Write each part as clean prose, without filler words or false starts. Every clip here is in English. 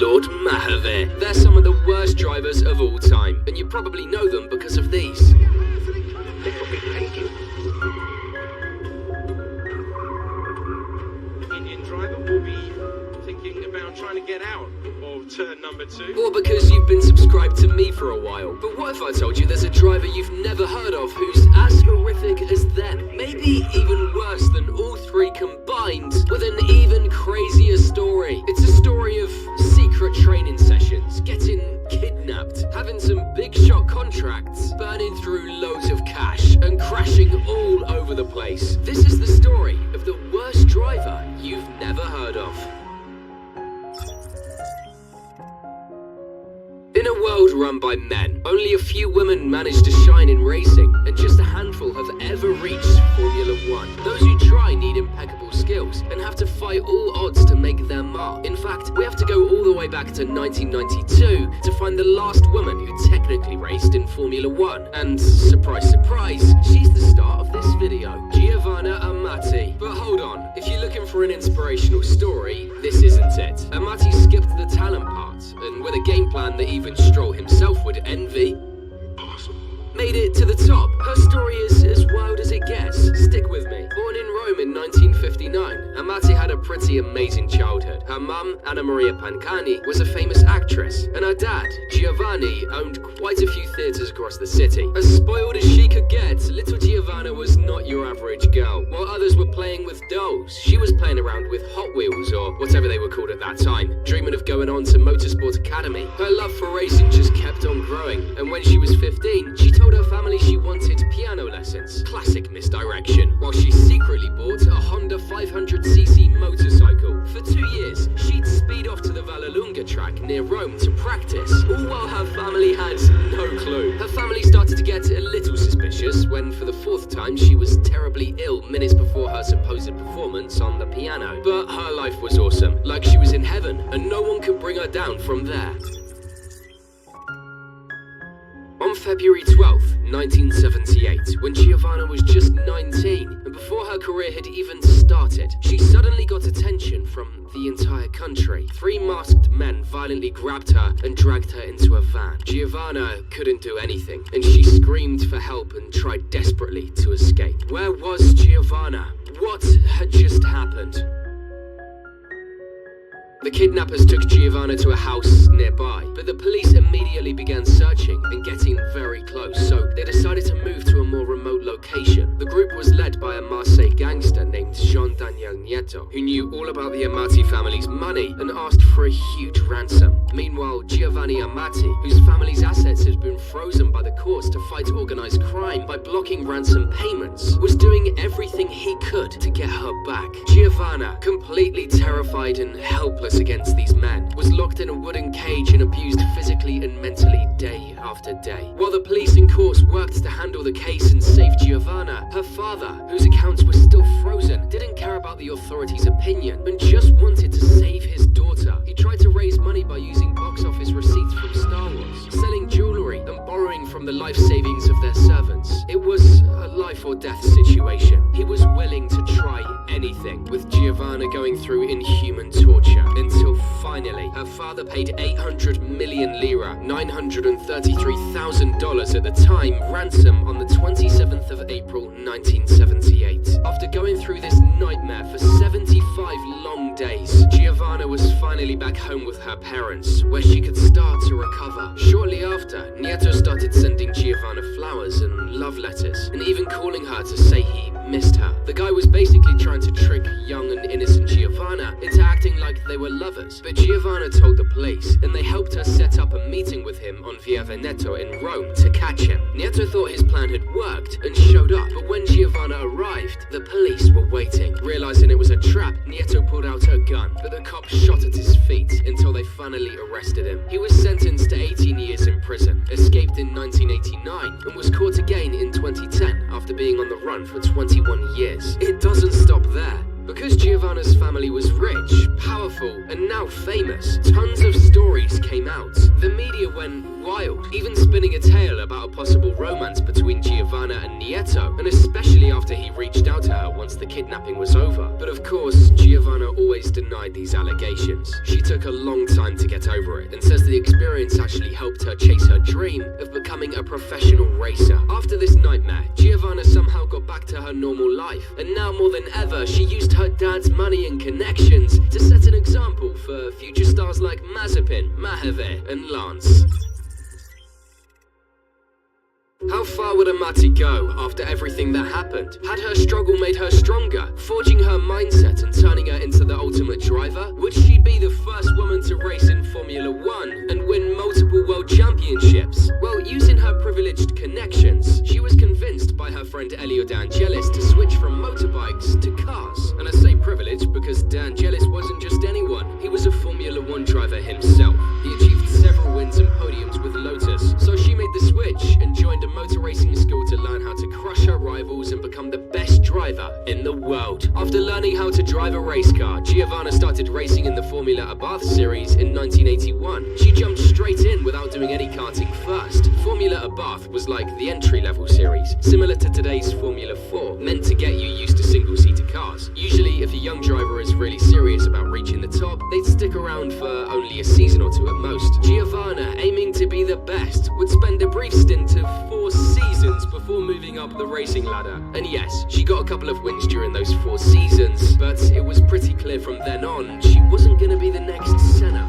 Lord Mahavir. They're some of the worst drivers of all time, and you probably know them because of these. Indian driver will be thinking about trying to get out of turn number 2. Or because you've been subscribed to me for a while. But what if I told you there's a driver you've never heard of who's as horrific as them? Maybe even worse than all three combined, with an even crazier story. It's a story of secret training sessions, getting kidnapped, having some big shot contracts, burning through loads of cash, and crashing all over the place. This is the story of the worst driver you've never heard of. In a world run by men, only a few women manage to shine in racing, and just a handful have ever reached Formula One. Those who try need impeccable skills and have to fight all odds to make their mark. In fact, we have to go all the way back to 1992 to find the last woman who technically raced in Formula One. And surprise, surprise, she's the star of this video, Giovanna Amati. But hold on, if you're looking for an inspirational story, this isn't it. Amati skipped the talent part, and with a game plan that even Stroll himself would envy, made it to the top. Her story is as wild as it gets. Stick with me. Born in Rome in 1959, Amati had a pretty amazing childhood. Her mum, Anna Maria Pancani, was a famous actress, and her dad, Giovanni, owned quite a few theatres across the city. As spoiled as she could get, little Giovanna was not your average girl. While others were playing with dolls, she was playing around with Hot Wheels, or whatever they were called at that time, dreaming of going on to Motorsport Academy. Her love for racing just kept on growing, and when she was 15, she told her family she wanted piano lessons. Classic misdirection. While she secretly bought a Honda 500cc motorcycle. For 2 years, she'd speed off to the Vallelunga track near Rome to practice, all while her family had no clue. Her family started to get a little suspicious when, for the 4th time, she was terribly ill minutes before her supposed performance on the piano. But her life was awesome, like she was in heaven, and no one could bring her down from there. On February 12th, 1978, when Giovanna was just 19, and before her career had even started, she suddenly got attention from the entire country. 3 masked men violently grabbed her and dragged her into a van. Giovanna couldn't do anything, and she screamed for help and tried desperately to escape. Where was Giovanna? What had just happened? The kidnappers took Giovanna to a house nearby, but the police immediately began searching and getting very close, so they decided to move to a more remote location. The group was led by a Marseille gangster named Jean-Daniel Nieto, who knew all about the Amati family's money and asked for a huge ransom. Meanwhile, Giovanni Amati, whose family's assets had been frozen by the courts to fight organized crime by blocking ransom payments, was doing everything he could to get her back. Giovanna, completely terrified and helpless against these men, was locked in a wooden cage and abused physically and mentally day after day. While the police and courts worked to handle the case and save Giovanna, her father, whose accounts were still frozen, didn't care about the authorities' opinion and just wanted to save his daughter. He tried to raise money by using box office receipts from Star Wars, selling jewelry and borrowing from the life savings of their servants. It was a life or death situation. He was willing to try anything, with Giovanna going through inhuman torture, until finally her father paid 800 million lira, $933,000 at the time, ransom on the 27th of April 1978. After going through this nightmare for 75 long days, Giovanna was finally back home with her parents, where she could start to recover. Shortly after, Nieto started sending Giovanna flowers and love letters, and even calling her to say he missed her. The guy was basically trying to trick young and innocent Giovanna into acting like they were lovers, but Giovanna told the police, and they helped her set up a meeting with him on Via Veneto in Rome to catch him. Nieto thought his plan had worked and showed up, but when Giovanna arrived, the police were waiting. Realizing it was a trap, Nieto pulled out her gun, but the cops shot at his feet until they finally arrested him. He was sentenced to 18 years in prison, escaped in 1989, and was caught again in 2010 after being on the run for 21 years. It doesn't stop there. Because Giovanna's family was rich, powerful, and now famous, tons of stories came out. The media went wild, even spinning a tale about a possible romance between Giovanna and Nieto, and especially after he reached out to her once the kidnapping was over. But of course, Giovanna always denied these allegations. She took a long time to get over it and says the experience actually helped her chase her dream of becoming a professional racer. After this nightmare, Giovanna somehow got back to her normal life, and now more than ever, she used her dad's money and connections to set an example for future stars like Mazepin, Maheve, and Lance. How far would Amati go after everything that happened? Had her struggle made her stronger, forging her mindset and turning her into the ultimate driver? Would she be the first woman to race in Formula 1 and win multiple world championships? Well, using her privileged connections, she was convinced by her friend Elio De Angelis to switch from motorbikes to cars. And I say privileged because De Angelis wasn't just anyone. He was a Formula 1 driver himself. He achieved several wins and podiums with Lotus, so she made the switch and joined a motor racing school to learn how to crush her rivals and become the best driver in the world. After learning how to drive a race car, Giovanna started racing in the Formula Abarth series in 1981. She jumped straight in without doing any karting first. Formula Abarth was like the entry-level series, similar to today's Formula 4, meant to get you used to single-seater cars. Usually, if a young driver is really serious about reaching the top, they'd stick around for only a season or two at most. Giovanna, aiming to be the best, would spend a brief stint of 4 seasons before moving up the racing ladder. And yes, she got a couple of wins during those 4 seasons, but it was pretty clear from then on she wasn't going to be the next Senna.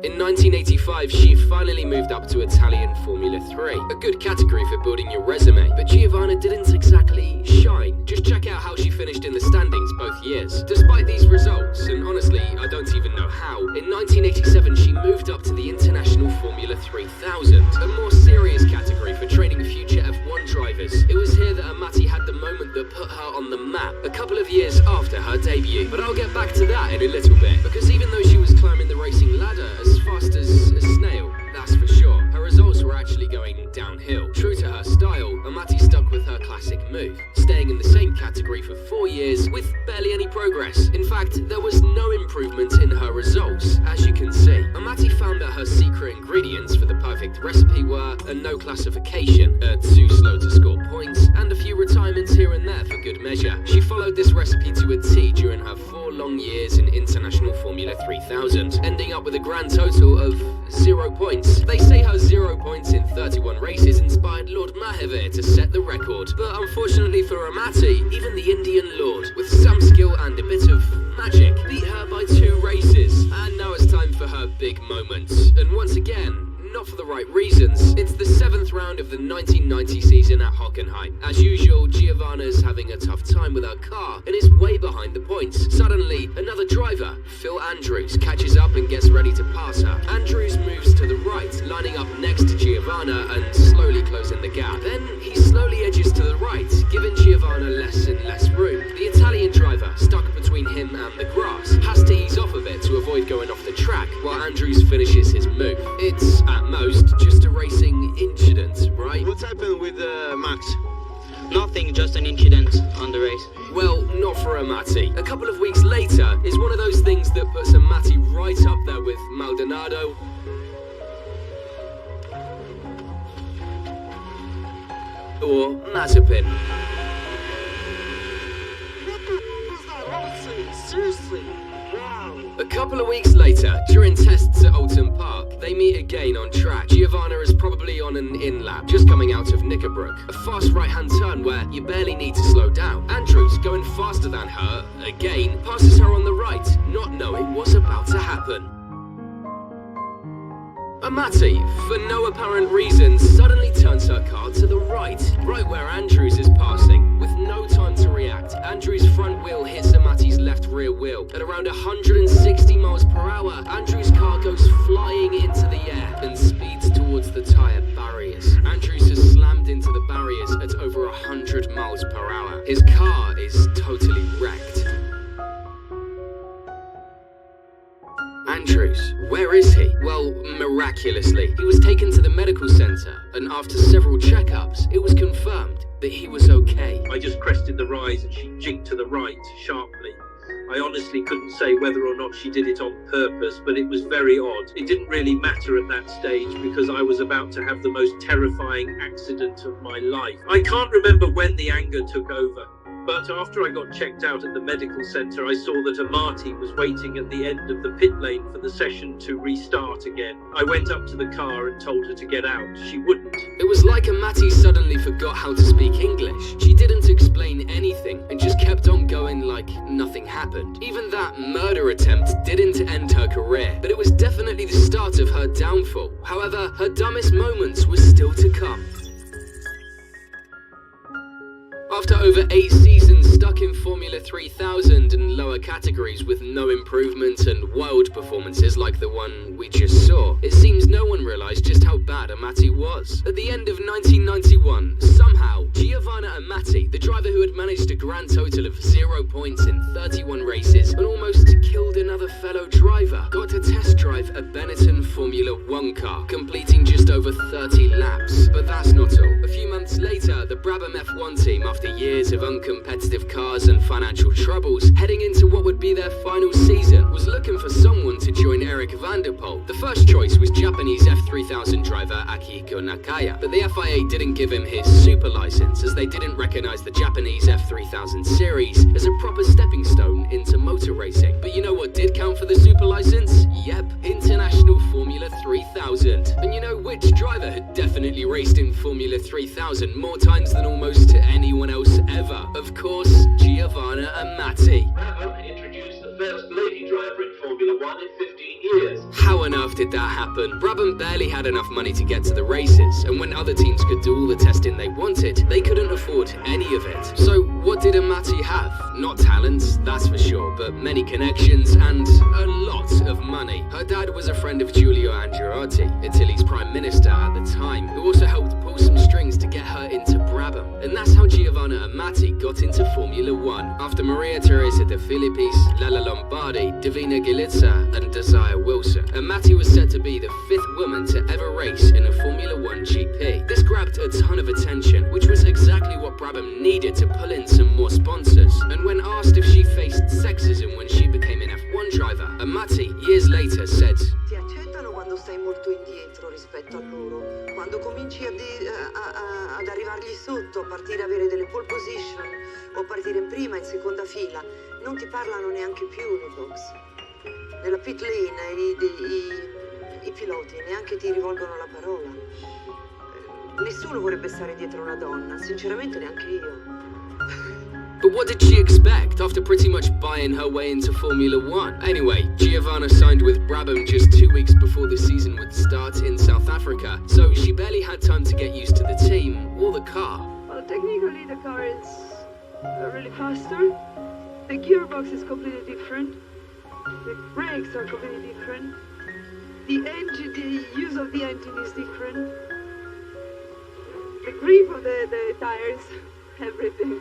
In 1985, she finally moved up to Italian Formula 3, a good category for building your resume, but Giovanna didn't exactly shine. Just check out how she finished in the standings both years. Despite these results, and honestly, I don't even know how, in 1987 she moved up to the International Formula 3000, a more serious category for training future F1 drivers. It was here that Amati had the moment that put her on the map, a couple of years after her debut. But I'll get back to that in a little bit, because even though she was climbing the racing ladder as fast as a snail, that's for sure, her results were actually going downhill. True to her style, Amati stuck with her classic move, staying in the same category for 4 years with barely any progress. In fact, there was no improvement in her results. As you can see, Amati found that her secret ingredients for the perfect recipe were a no classification, too slow to score points, and a few retirements here and there for good measure. She followed this recipe to a T during her 4 long years in International Formula 3000, ending up with a grand total of 0 points. They say her 0 points in 31 races inspired Lord Maheve to set the record, but unfortunately for Amati, even the Indian Lord, with some skill and a bit of magic, beat her by 2 races. And now it's time for her big moment. And once again, not for the right reasons. It's the 7th round of the 1990 season at Hockenheim. As usual, Giovanna's having a tough time with her car and is way behind the points. Suddenly, another driver, Phil Andrews, catches up and gets ready to pass her. Andrews moves to the right, lining up next to Giovanna and slowly closing the gap. Then he slowly edges to the right, giving Giovanna less and less room. The Italian driver, stuck between him and the grass, has to ease off a bit to avoid going off the track, while Andrews finishes his move. It's, at most, just a racing incident, right? What happened with Max? Nothing, just an incident on the race. Well, not for Amati. A couple of weeks later is one of those things that puts Amati right up there with Maldonado or Mazepin. Seriously? Wow. A couple of weeks later, during tests at Alton Park, they meet again on track. Giovanna is probably on an in-lap, just coming out of Knickerbrook. A fast right-hand turn where you barely need to slow down. Andrews, going faster than her, again, passes her on the right, not knowing what's about to happen. Amati, for no apparent reason, suddenly turns her car to the right where Andrews is passing. With no time to react, Andrews' front wheel hits Amati's left rear wheel. At around 160 miles per hour, Andrews' car goes flying into the air and speeds towards the tyre barriers. Andrews has slammed into the barriers at over 100 miles per hour. His car is totally wrecked. Andrews, where is he? Well, miraculously, he was taken to the medical centre, and after several checkups, it was confirmed that he was okay. I just crested the rise and she jigged to the right sharply. I honestly couldn't say whether or not she did it on purpose, but it was very odd. It didn't really matter at that stage because I was about to have the most terrifying accident of my life. I can't remember when the anger took over, but after I got checked out at the medical centre, I saw that Amati was waiting at the end of the pit lane for the session to restart again. I went up to the car and told her to get out. She wouldn't. It was like Amati suddenly forgot how to speak English. She didn't explain anything and just kept on going like nothing happened. Even that murder attempt didn't end her career, but it was definitely the start of her downfall. However, her dumbest moments were still to come. After over 8 seasons stuck in Formula 3000 and lower categories with no improvement and wild performances like the one we just saw, it seems no one realised just how bad Amati was. At the end of 1991, somehow, Giovanna Amati, the driver who had managed a grand total of 0 points in 31 races and almost killed another fellow driver, got to test drive a Benetton Formula 1 car, completing just over 30 laps. But that's not all. A few months later, the Brabham F1 team, after years of uncompetitive cars and financial troubles, heading into what would be their final season, was looking for someone to join Eric van der Poel. The first choice was Japanese F3000 driver Akihiko Nakaya, but the FIA didn't give him his super license as they didn't recognize the Japanese F3000 series as a proper stepping stone into motor racing. But you know what did count for the super license? Yep, International Formula 3000. And you know which driver had definitely raced in Formula 3000 more times than almost anyone else ever? Of course, Giovanna Amati. Brabham introduced the first lady driver in Formula 1 in 15 years. How on earth did that happen? Brabham barely had enough money to get to the races, and when other teams could do all the testing they wanted, they couldn't afford any of it. So what did Amati have? Not talent, that's for sure, but many connections and a lot of money. Her dad was a friend of Giulio Andreotti, Italy's prime minister at the time, who also helped pull some strings to get her into Brabham. And that's how Giovanna Amati got into Formula 1. After Maria Teresa de Filippis, Lala Lombardi, Davina Gilitza, and Desire Wilson, Amati was said to be the 5th woman to ever race in a Formula 1 GP. This grabbed a ton of attention, which was exactly what Brabham needed to pull in some more sponsors. And when asked if she faced sexism when she became an F1 driver, Amati, years later, said, Ti accettano quando stai molto indietro rispetto a loro, quando cominci ad arrivargli sotto, a partire a avere delle pole position o partire in prima, in seconda fila, non ti parlano neanche più nei box. Nella pit lane i piloti neanche ti rivolgono la parola. Nessuno vorrebbe stare dietro una donna, sinceramente neanche io. But what did she expect after pretty much buying her way into Formula 1? Anyway, Giovanna signed with Brabham just 2 weeks before the season would start in South Africa, so she barely had time to get used to the team or the car. Well, technically the car is really faster. The gearbox is completely different. The brakes are completely different. The engine, the use of the engine is different. The grip of the tires, everything.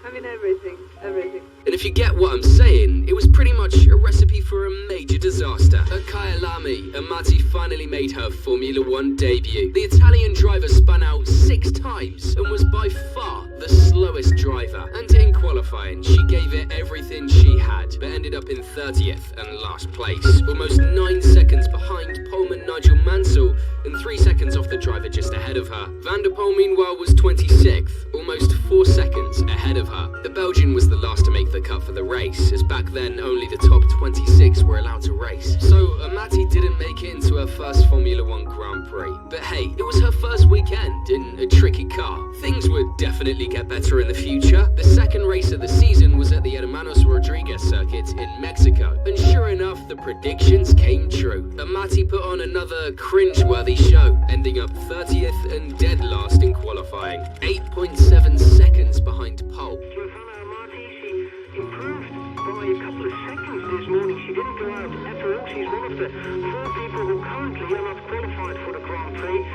I mean everything. And if you get what I'm saying, it was pretty much a recipe for a major disaster. At Kyalami, Amati finally made her Formula 1 debut. The Italian driver spun out 6 times and was by far the slowest driver. And in qualifying, she gave it everything she had, but ended up in 30th and last place, almost 9 seconds behind poleman Nigel Mansell and 3 seconds off the driver just ahead of her. Van der Poel, meanwhile, was 26th, almost 4 seconds ahead of her. The Belgian was the last to make the cut for the race, as back then only the top 26 were allowed to race. So Amati didn't make it into her first Formula 1 Grand Prix. But hey, it was her first weekend in a tricky car. Things would definitely get better in the future. The second race of the season was at the Hermanos Rodriguez circuit in Mexico. And sure enough, the predictions came true. Amati put on another cringe-worthy show, ending up 30th and dead last in qualifying, 8.7 seconds behind pole. Giovanna Amati, she improved by a couple of seconds this morning. She didn't go out at all. She's one of the 4 people who currently are not qualified for the Grand Prix.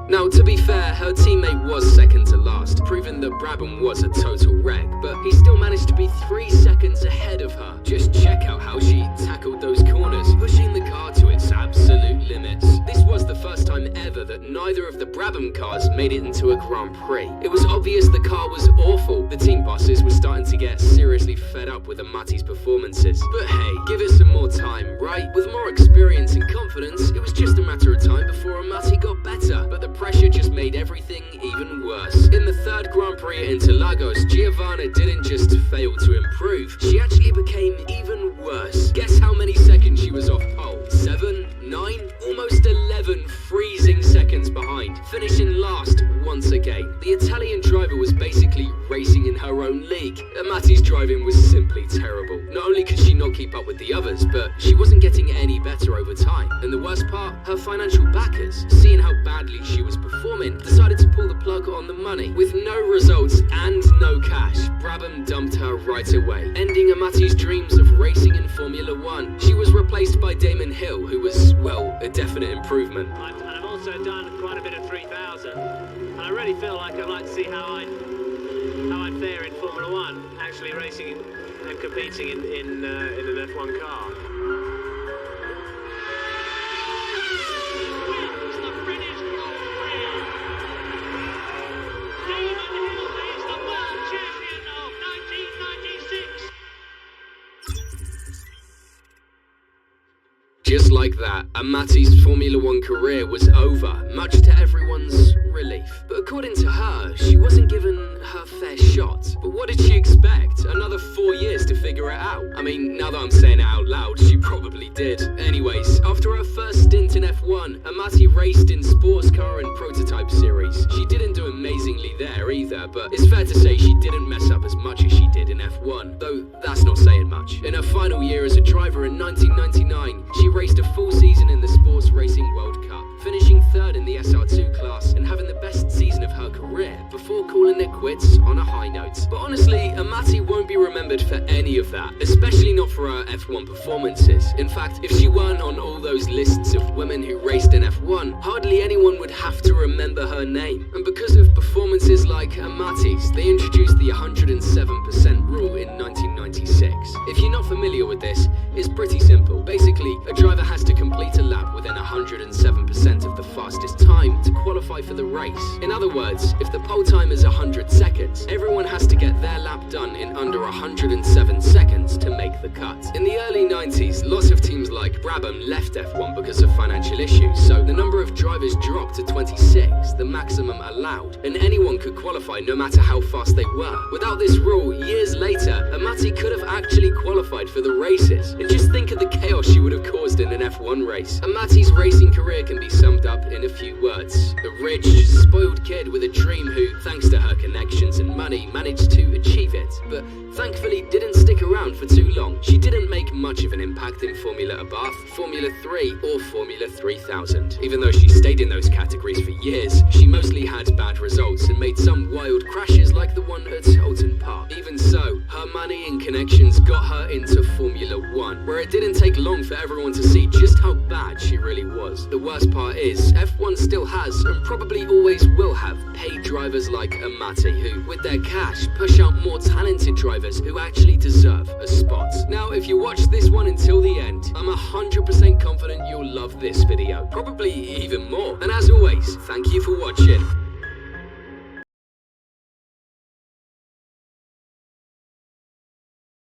Now, to be fair, her teammate was second to last, proving that Brabham was a total wreck, but he still managed to be 3 seconds ahead of her. Just check out how she tackled those corners, pushing the car to its absolute limits. This was the first time ever that neither of the Brabham cars made it into a Grand Prix. It was obvious the car was awful. The team bosses were starting to get seriously fed up with Amati's performances. But hey, give it some more time, right? With more experience and confidence, it was just a matter of time before Amati got better. But the pressure just made everything even worse. In the third Grand Prix at Interlagos, Giovanna didn't just fail to improve, she actually became even worse. Guess how many seconds she was off pole? 7, 9, almost 11 freezing seconds behind, finishing last once again. The Italian driver was basically racing in her own league. Amati's driving was simply terrible. Not only could she not keep up with the others, but she wasn't getting any better over time. And the worst part, her financial backers, seeing how badly she was performing, decided to pull the plug on the money. With no results and no cash, Brabham dumped her right away, ending Amati's dreams of racing in Formula 1. She was replaced by Damon Hill, who was, well, a definite improvement. I've also done quite a bit of 3000, and I really feel like I'd like to see how I'd fare in Formula 1, actually racing and competing in an F1 car. Just like that, Amati's Formula 1 career was over, much to everyone's relief. But according to her, she wasn't given her fair shot. But what did she expect? Another 4 years to figure it out? I mean, now that I'm saying it out loud, she probably did. Anyways, after her first stint in F1, Amati raced in sports car and prototype series. She didn't do amazingly there either, but it's fair to say she didn't mess up as much as she did in F1, though that's not saying much. In her final year as a driver in 1999, she raced a full season in the Sports Racing World Cup, finishing third in the SR2 class and having the best season of her career before calling it quits on a high note. But honestly, Amati won't be remembered for any of that, especially not for her F1 performances. In fact, if she weren't on all those lists of women who raced in F1, hardly anyone would have to remember her name. And because of performances like Amati's, they introduced the 107% rule in 1996. If you're not familiar with this, it's pretty simple. Basically, a driver has to complete a lap within 107% of the fastest time to qualify for the race. In other words, if the pole time is 100 seconds, everyone has to get their lap done in under 107 seconds to make the cut. In the early 90s, lots of teams like Brabham left F1 because of financial issues, so the number of drivers dropped to 26, the maximum allowed, and anyone could qualify no matter how fast they were. Without this rule, years later, Amati could have actually qualified for the races. And just think of the chaos she would have caused in an F1 race. Amati's racing career can be summed up in a few words. A rich, spoiled kid with a dream who, thanks to her connections and money, managed to achieve it, but thankfully didn't stick around for too long. She didn't make much of an impact in Formula Abarth, Formula 3 or Formula 3000. Even though she stayed in those categories for years, she mostly had bad results and made some wild crashes like the one at Holton Park. Even so, her money and connections got her into Formula 1, where it didn't take long for everyone to see just how bad she really was. The worst part is, F1 still has, and probably always will have, paid drivers like Amati, who, with their cash, push out more talented drivers who actually deserve a spot. Now, if you watch this one until the end, I'm 100% confident you'll love this video. Probably even more. And as always, thank you for watching.